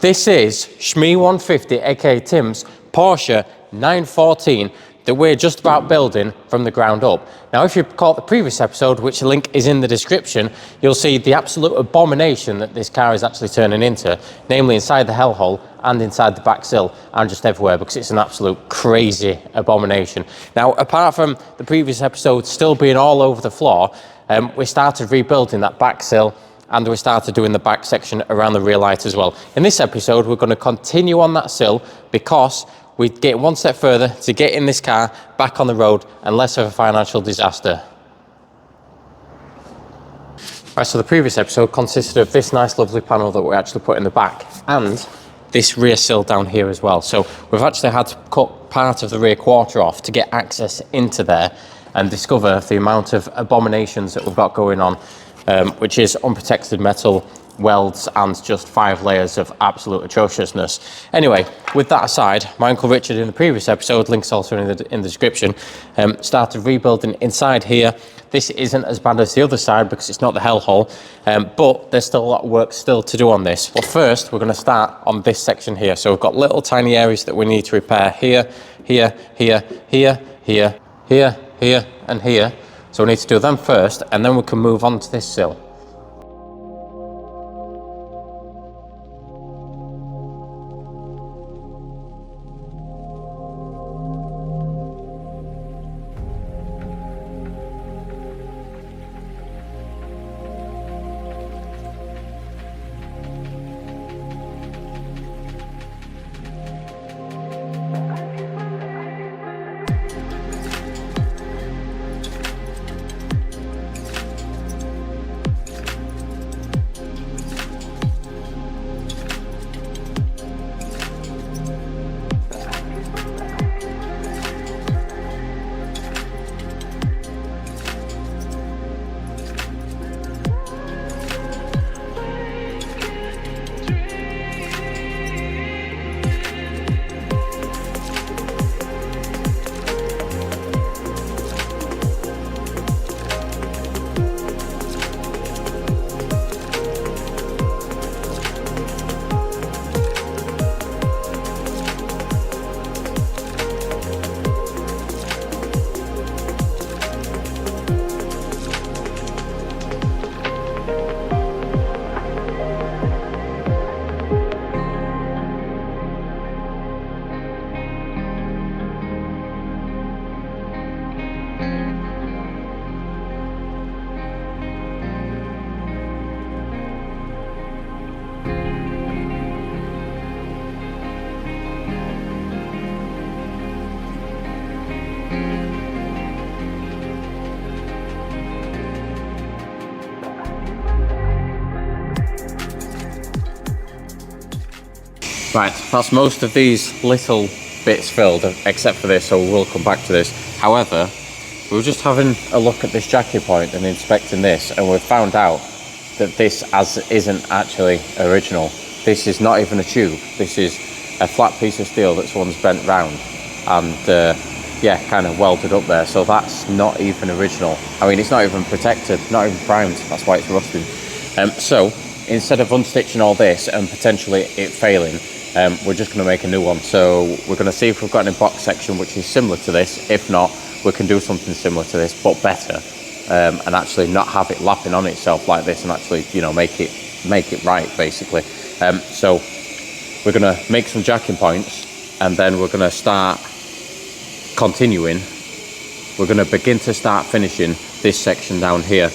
This is Shmee150, aka Tim's Porsche 914 that we're just about building from the ground up. Now, if you caught the previous episode, which the link is in the description, you'll see the absolute abomination that this car is actually turning into, namely inside the hellhole and inside the back sill and just everywhere, because it's an absolute crazy abomination. Now, apart from the previous episode still being all over the floor, we started rebuilding that back sill, and we started doing the back section around the rear light as well. In this episode, we're going to continue on that sill because we're getting one step further to getting this car back on the road and less of a financial disaster. Right, so the previous episode consisted of this nice lovely panel that we actually put in the back and this rear sill down here as well. So we've actually had to cut part of the rear quarter off to get access into there and discover the amount of abominations that we've got going on, which is unprotected metal, welds, and just 5 layers of absolute atrociousness. Anyway, with that aside, my Uncle Richard in the previous episode, links also in the description, started rebuilding inside here. This isn't as bad as the other side because it's not the hellhole, but there's still a lot of work still to do on this. But first, we're going to start on this section here. So we've got little tiny areas that we need to repair here, here, here, here, here, here, here, and here. So we need to do them first, and then we can move on to this sill. Right, that's most of these little bits filled, except for this, so we'll come back to this. However, we were just having a look at this jacking point and inspecting this, and we've found out that this isn't actually original. This is not even a tube. This is a flat piece of steel that someone's bent round and yeah, kind of welded up there. So that's not even original. I mean, it's not even protected, not even primed. That's why it's rusting. So instead of unstitching all this and potentially it failing, we're just going to make a new one. So we're going to see if we've got any box section which is similar to this. If not, we can do something similar to this but better, and actually not have it lapping on itself like this, and actually, you know, make it right basically. So we're going to make some jacking points, and then we're going to start continuing. We're going to begin to start finishing this section down here.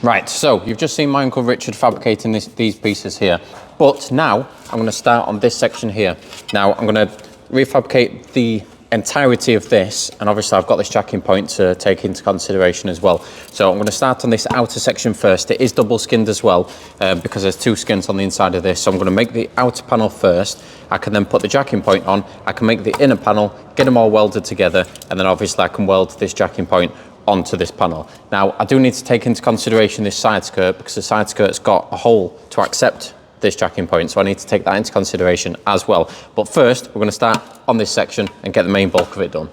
Right, so you've just seen my Uncle Richard fabricating these pieces here. But now I'm gonna start on this section here. Now I'm gonna refabricate the entirety of this, and obviously I've got this jacking point to take into consideration as well. So I'm gonna start on this outer section first. It is double skinned as well, because there's 2 skins on the inside of this. So I'm gonna make the outer panel first. I can then put the jacking point on. I can make the inner panel, get them all welded together, and then obviously I can weld this jacking point onto this panel. Now, I do need to take into consideration this side skirt, because the side skirt's got a hole to accept this jacking point, so I need to take that into consideration as well. But first, we're going to start on this section and get the main bulk of it done.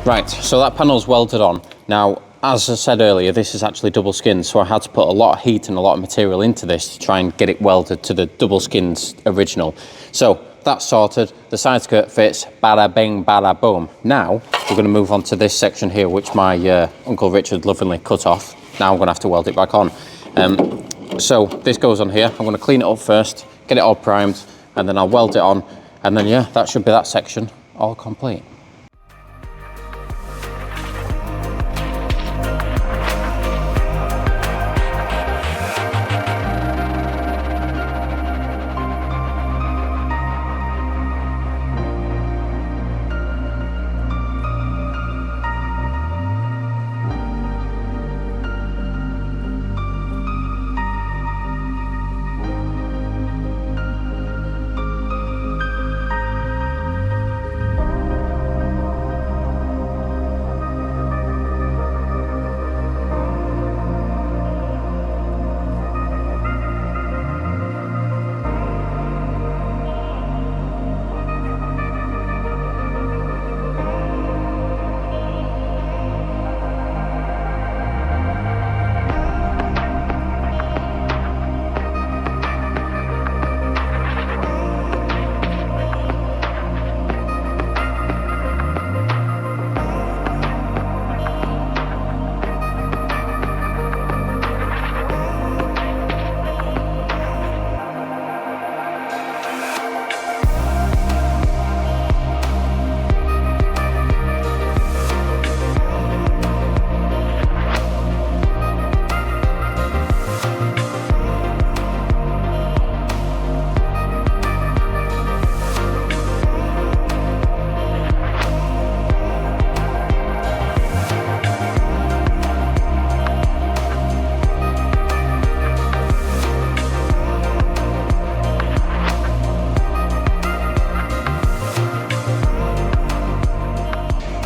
Right, so that panel's welded on. Now, as I said earlier, this is actually double skinned, so I had to put a lot of heat and a lot of material into this to try and get it welded to the double skinned original. So that's sorted, the side skirt fits, bada bing, bada boom. Now, we're gonna move on to this section here, which my Uncle Richard lovingly cut off. Now I'm gonna have to weld it back on. So this goes on here. I'm gonna clean it up first, get it all primed, and then I'll weld it on. And then yeah, that should be that section all complete.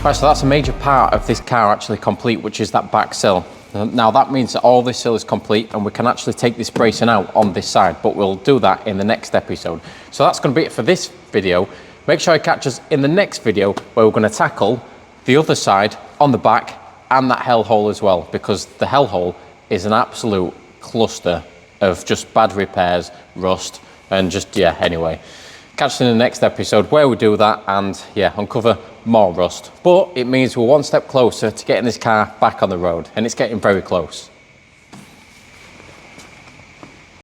Right, so that's a major part of this car actually complete, which is that back sill. Now that means that all this sill is complete and we can actually take this bracing out on this side, but we'll do that in the next episode. So that's going to be it for this video. Make sure you catch us in the next video where we're going to tackle the other side on the back and that hell hole as well, because the hell hole is an absolute cluster of just bad repairs, rust, and just, yeah, anyway. Catch us in the next episode where we do that and, yeah, uncover more rust. But it means we're one step closer to getting this car back on the road, and it's getting very close.